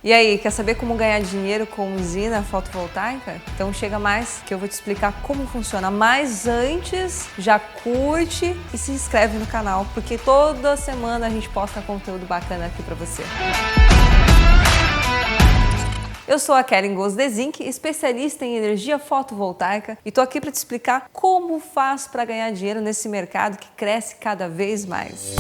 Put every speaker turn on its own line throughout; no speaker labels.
E aí, quer saber como ganhar dinheiro com usina fotovoltaica? Então chega mais que eu vou te explicar como funciona. Mas antes, já curte e se inscreve no canal, porque toda semana a gente posta conteúdo bacana aqui para você. Eu sou a Keren Gosdezinck, especialista em energia fotovoltaica, e tô aqui para te explicar como faz para ganhar dinheiro nesse mercado que cresce cada vez mais.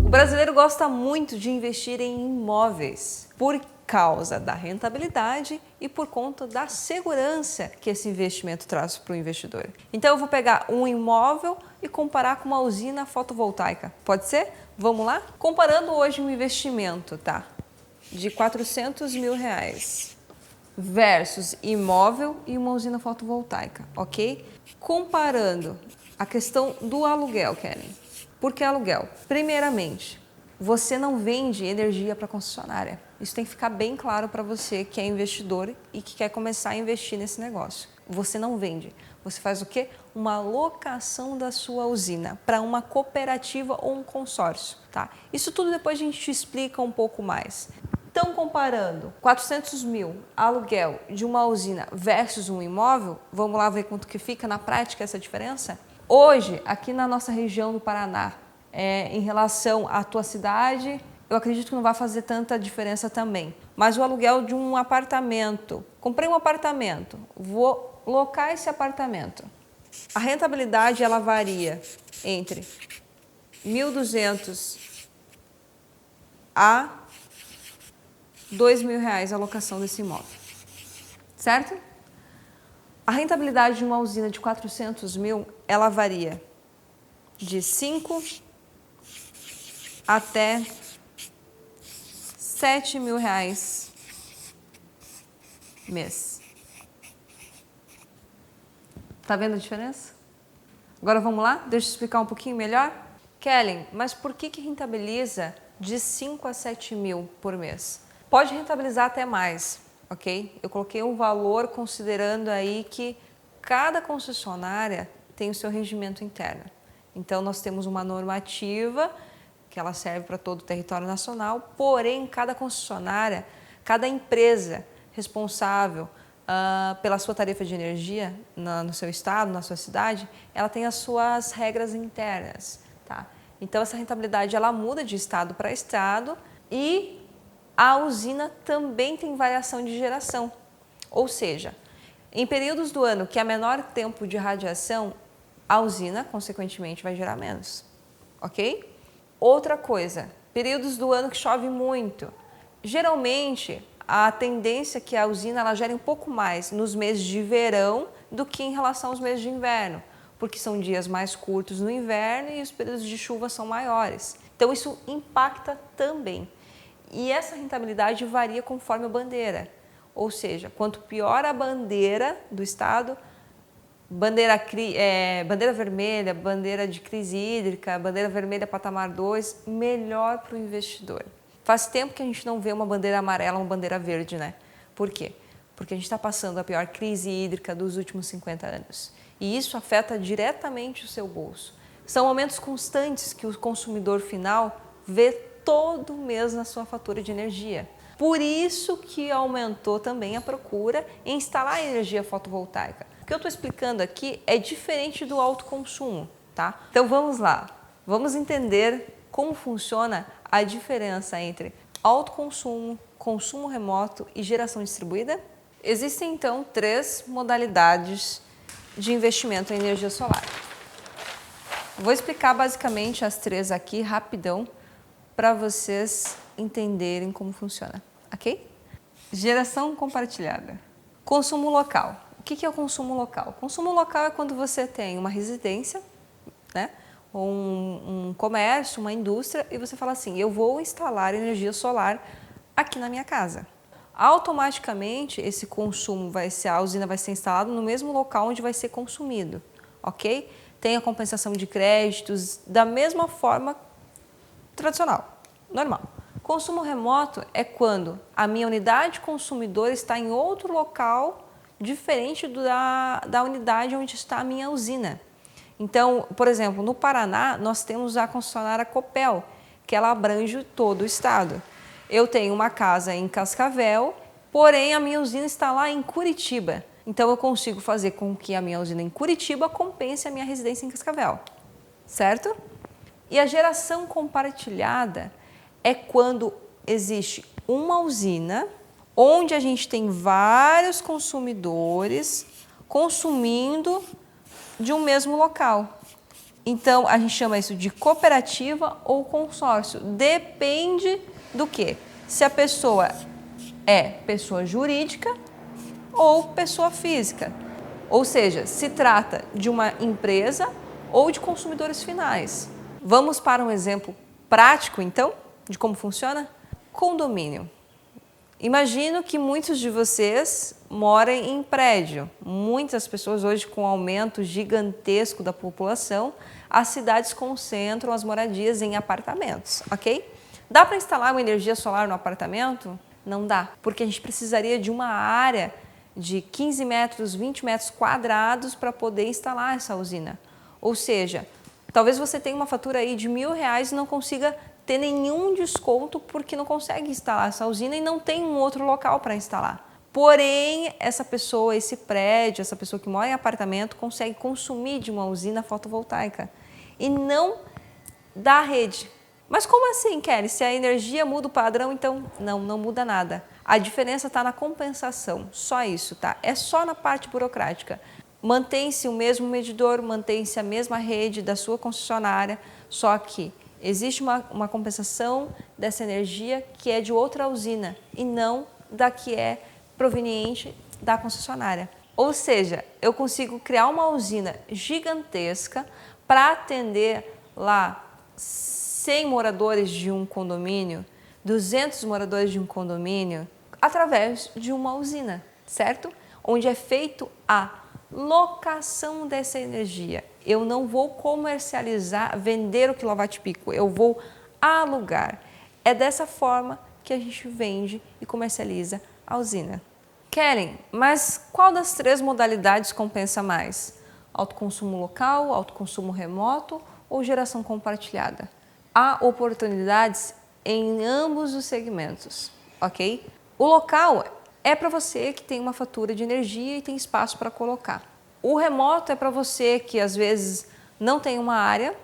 O brasileiro gosta muito de investir em imóveis por causa da rentabilidade e por conta da segurança que esse investimento traz para o investidor. Então eu vou pegar um imóvel e comparar com uma usina fotovoltaica. Pode ser? Vamos lá? Comparando hoje um investimento, tá? De R$400 mil versus imóvel e uma usina fotovoltaica, ok? Comparando a questão do aluguel, Keren. Por que aluguel? Primeiramente, você não vende energia para a concessionária. Isso tem que ficar bem claro para você que é investidor e que quer começar a investir nesse negócio. Você não vende. Você faz o quê? Uma locação da sua usina para uma cooperativa ou um consórcio, tá? Isso tudo depois a gente te explica um pouco mais. Então, comparando 400 mil aluguel de uma usina versus um imóvel, vamos lá ver quanto que fica na prática essa diferença? Hoje, aqui na nossa região do Paraná, em relação à tua cidade, eu acredito que não vai fazer tanta diferença também. Mas o aluguel de um apartamento, comprei um apartamento, vou locar esse apartamento. A rentabilidade ela varia entre 1.200 a R$2.000 a locação desse imóvel, certo? A rentabilidade de uma usina de 400 mil, ela varia de 5 até R$7.000 mês. Tá vendo a diferença? Agora vamos lá? Deixa eu explicar um pouquinho melhor. Keren, mas por que rentabiliza de 5 a 7 mil por mês? Pode rentabilizar até mais, ok? Eu coloquei um valor considerando aí que cada concessionária tem o seu regimento interno. Então nós temos uma normativa que ela serve para todo o território nacional, porém cada concessionária, cada empresa responsável pela sua tarifa de energia no seu estado, na sua cidade, ela tem as suas regras internas, tá? Então essa rentabilidade ela muda de estado para estado e a usina também tem variação de geração, ou seja, em períodos do ano que há menor tempo de radiação, a usina consequentemente vai gerar menos, ok? Outra coisa, períodos do ano que chove muito. Geralmente, a tendência é que a usina ela gere um pouco mais nos meses de verão do que em relação aos meses de inverno, porque são dias mais curtos no inverno e os períodos de chuva são maiores. Então, isso impacta também. E essa rentabilidade varia conforme a bandeira, ou seja, quanto pior a bandeira do estado, bandeira vermelha, bandeira de crise hídrica, bandeira vermelha patamar 2, melhor para o investidor. Faz tempo que a gente não vê uma bandeira amarela, uma bandeira verde, né? Por quê? Porque a gente está passando a pior crise hídrica dos últimos 50 anos. E isso afeta diretamente o seu bolso. São aumentos constantes que o consumidor final vê todo mês na sua fatura de energia. Por isso que aumentou também a procura em instalar energia fotovoltaica. O que eu estou explicando aqui é diferente do autoconsumo, tá? Então vamos lá, vamos entender como funciona a diferença entre autoconsumo, consumo remoto e geração distribuída. Existem então 3 modalidades de investimento em energia solar. Vou explicar basicamente as 3 aqui rapidão para vocês entenderem como funciona, ok? Geração compartilhada. Consumo local. O que é o consumo local? Consumo local é quando você tem uma residência, né? Um comércio, uma indústria, e você fala assim, eu vou instalar energia solar aqui na minha casa. Automaticamente, esse consumo a usina vai ser instalada no mesmo local onde vai ser consumido, ok? Tem a compensação de créditos da mesma forma tradicional, normal. Consumo remoto é quando a minha unidade consumidora está em outro local diferente da unidade onde está a minha usina. Então, por exemplo, no Paraná, nós temos a concessionária Copel, que ela abrange todo o estado. Eu tenho uma casa em Cascavel, porém a minha usina está lá em Curitiba. Então, eu consigo fazer com que a minha usina em Curitiba compense a minha residência em Cascavel, certo? E a geração compartilhada é quando existe uma usina onde a gente tem vários consumidores consumindo de um mesmo local. Então, a gente chama isso de cooperativa ou consórcio. Depende do quê? Se a pessoa é pessoa jurídica ou pessoa física. Ou seja, se trata de uma empresa ou de consumidores finais. Vamos para um exemplo prático, então, de como funciona? Condomínio. Imagino que muitos de vocês morem em prédio. Muitas pessoas hoje, com o aumento gigantesco da população, as cidades concentram as moradias em apartamentos, ok? Dá para instalar uma energia solar no apartamento? Não dá, porque a gente precisaria de uma área de 15 metros, 20 metros quadrados para poder instalar essa usina. Ou seja, talvez você tenha uma fatura aí de R$1.000 e não consiga ter nenhum desconto porque não consegue instalar essa usina e não tem um outro local para instalar. Porém, essa pessoa, esse prédio, essa pessoa que mora em apartamento consegue consumir de uma usina fotovoltaica e não da rede. Mas como assim, Kelly? Se a energia muda o padrão, então não muda nada. A diferença está na compensação, só isso, tá? É só na parte burocrática. Mantém-se o mesmo medidor, mantém-se a mesma rede da sua concessionária, só que existe uma compensação dessa energia que é de outra usina e não da que é proveniente da concessionária. Ou seja, eu consigo criar uma usina gigantesca para atender lá 100 moradores de um condomínio, 200 moradores de um condomínio, através de uma usina, certo? Onde é feito a locação dessa energia. Eu não vou comercializar, vender o quilowatt-pico, eu vou alugar. É dessa forma que a gente vende e comercializa a usina. Kellen, mas qual das três modalidades compensa mais? Autoconsumo local, autoconsumo remoto ou geração compartilhada? Há oportunidades em ambos os segmentos, ok? O local é para você que tem uma fatura de energia e tem espaço para colocar. O remoto é para você que às vezes não tem uma área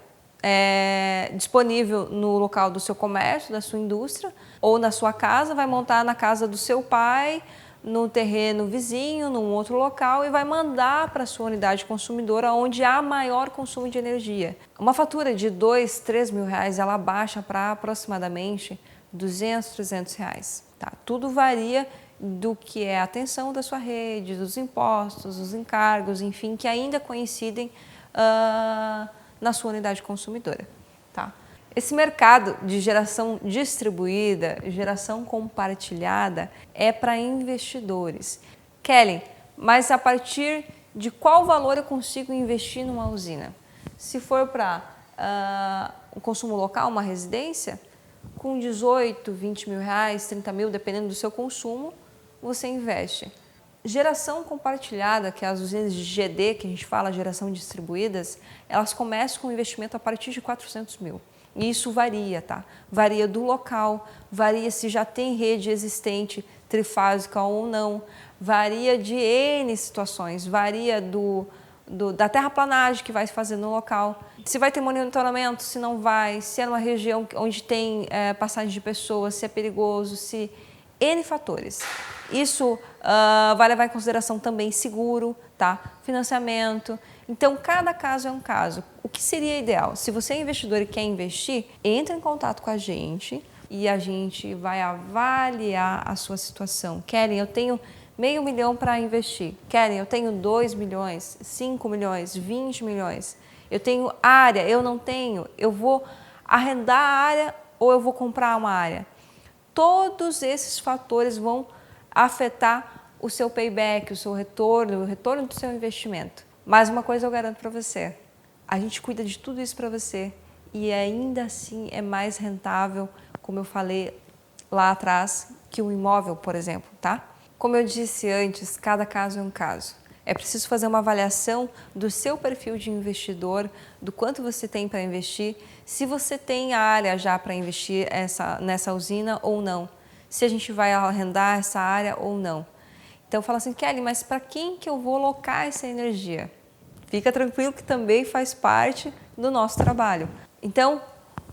disponível no local do seu comércio, da sua indústria, ou na sua casa, vai montar na casa do seu pai, no terreno vizinho, num outro local e vai mandar para a sua unidade consumidora onde há maior consumo de energia. Uma fatura de R$2, R$3.000, ela baixa para aproximadamente R$200, R$300. Tá? Tudo varia do que é a atenção da sua rede, dos impostos, dos encargos, enfim, que ainda coincidem na sua unidade consumidora. Tá? Esse mercado de geração distribuída, geração compartilhada, é para investidores. Kellen, mas a partir de qual valor eu consigo investir numa usina? Se for para um consumo local, uma residência, com 18, 20 mil reais, 30 mil, dependendo do seu consumo, você investe. Geração compartilhada, que é as usinas de GD, que a gente fala, geração distribuídas, elas começam com investimento a partir de 400 mil. E isso varia, tá? Varia do local, varia se já tem rede existente trifásica ou não, varia de N situações, varia da terraplanagem que vai se fazer no local, se vai ter monitoramento, se não vai, se é numa região onde tem passagem de pessoas, se é perigoso, se... N fatores. Isso vai levar em consideração também seguro, tá? Financiamento. Então, cada caso é um caso. O que seria ideal? Se você é investidor e quer investir, entre em contato com a gente e a gente vai avaliar a sua situação. Kellen, eu tenho R$500 mil para investir. Kellen, eu tenho 2 milhões, 5 milhões, 20 milhões. Eu tenho área, eu não tenho. Eu vou arrendar a área ou eu vou comprar uma área? Todos esses fatores vão afetar o seu payback, o seu retorno, o retorno do seu investimento. Mas uma coisa eu garanto para você, a gente cuida de tudo isso para você e ainda assim é mais rentável, como eu falei lá atrás que o imóvel, por exemplo, tá? Como eu disse antes, cada caso é um caso. É preciso fazer uma avaliação do seu perfil de investidor, do quanto você tem para investir, se você tem área já para investir nessa usina ou não, se a gente vai arrendar essa área ou não. Então fala assim, Kelly, mas para quem que eu vou alocar essa energia? Fica tranquilo que também faz parte do nosso trabalho. Então,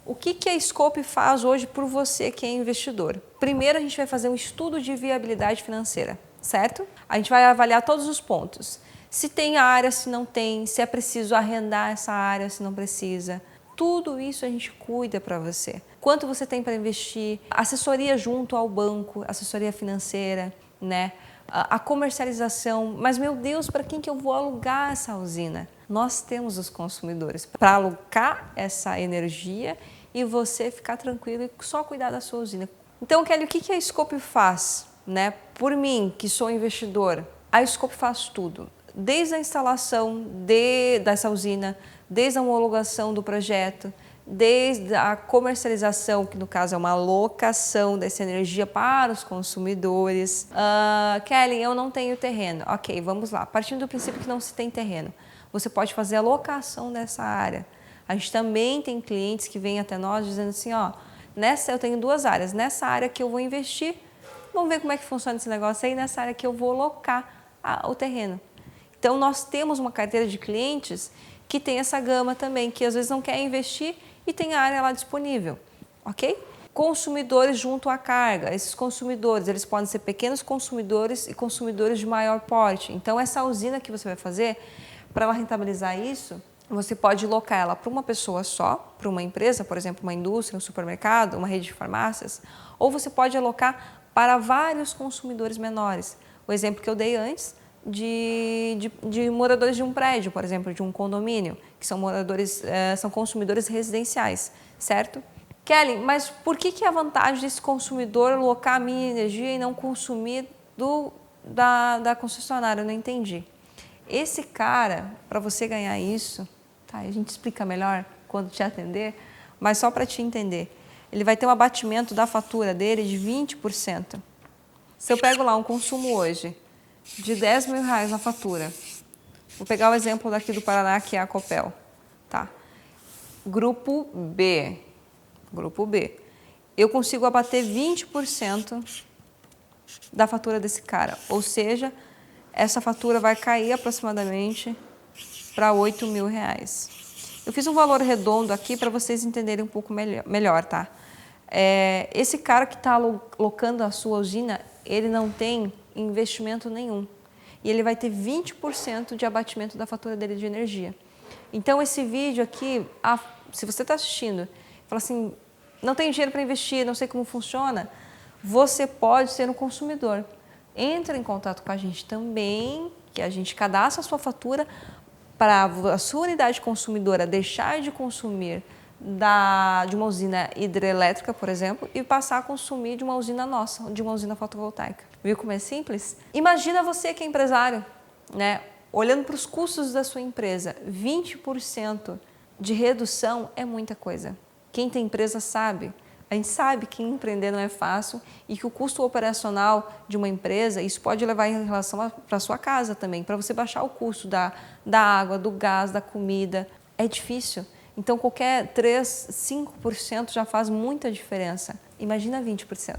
o que a Scope faz hoje por você que é investidor? Primeiro, a gente vai fazer um estudo de viabilidade financeira, certo? A gente vai avaliar todos os pontos. Se tem área, se não tem, se é preciso arrendar essa área, se não precisa. Tudo isso a gente cuida para você. Quanto você tem para investir, assessoria junto ao banco, assessoria financeira, né? A comercialização, mas meu Deus, para quem que eu vou alugar essa usina? Nós temos os consumidores para alocar essa energia e você ficar tranquilo e só cuidar da sua usina. Então, Kelly, o que a Scope faz? Né? Por mim, que sou investidor, a Scope faz tudo. Desde a instalação dessa usina, desde a homologação do projeto, desde a comercialização, que no caso é uma alocação dessa energia para os consumidores. Kelly, eu não tenho terreno. Ok, vamos lá. Partindo do princípio que não se tem terreno, você pode fazer a locação dessa área. A gente também tem clientes que vêm até nós dizendo assim, ó, eu tenho 2 áreas. Nessa área que eu vou investir, vamos ver como é que funciona esse negócio aí, nessa área que eu vou alocar o terreno. Então, nós temos uma carteira de clientes que tem essa gama também, que às vezes não quer investir e tem a área lá disponível, ok? Consumidores junto à carga. Esses consumidores, eles podem ser pequenos consumidores e consumidores de maior porte. Então, essa usina que você vai fazer, para ela rentabilizar isso, você pode locar ela para uma pessoa só, para uma empresa, por exemplo, uma indústria, um supermercado, uma rede de farmácias, ou você pode alocar para vários consumidores menores. O exemplo que eu dei antes de moradores de um prédio, por exemplo, de um condomínio, que são são consumidores residenciais, certo? Kelly, mas por que é a vantagem desse consumidor alocar a minha energia e não consumir da concessionária? Eu não entendi. Esse cara, para você ganhar isso, tá, a gente explica melhor quando te atender, mas só para te entender, ele vai ter um abatimento da fatura dele de 20%. Se eu pego lá um consumo hoje de R$10.000 na fatura, vou pegar o exemplo daqui do Paraná, que é a Copel, tá? Grupo B, eu consigo abater 20% da fatura desse cara, ou seja, essa fatura vai cair aproximadamente para R$8.000. Eu fiz um valor redondo aqui para vocês entenderem um pouco melhor, tá? Esse cara que está alocando a sua usina, ele não tem investimento nenhum. E ele vai ter 20% de abatimento da fatura dele de energia. Então, esse vídeo aqui, se você está assistindo, fala assim, não tem dinheiro para investir, não sei como funciona, você pode ser um consumidor. Entra em contato com a gente também, que a gente cadastra a sua fatura para a sua unidade consumidora deixar de consumir de uma usina hidrelétrica, por exemplo, e passar a consumir de uma usina nossa, de uma usina fotovoltaica. Viu como é simples? Imagina você que é empresário, né? Olhando para os custos da sua empresa, 20% de redução é muita coisa. Quem tem empresa sabe. A gente sabe que empreender não é fácil e que o custo operacional de uma empresa, isso pode levar em relação para a sua casa também, para você baixar o custo da água, do gás, da comida. É difícil. Então, qualquer 3, 5% já faz muita diferença. Imagina 20%.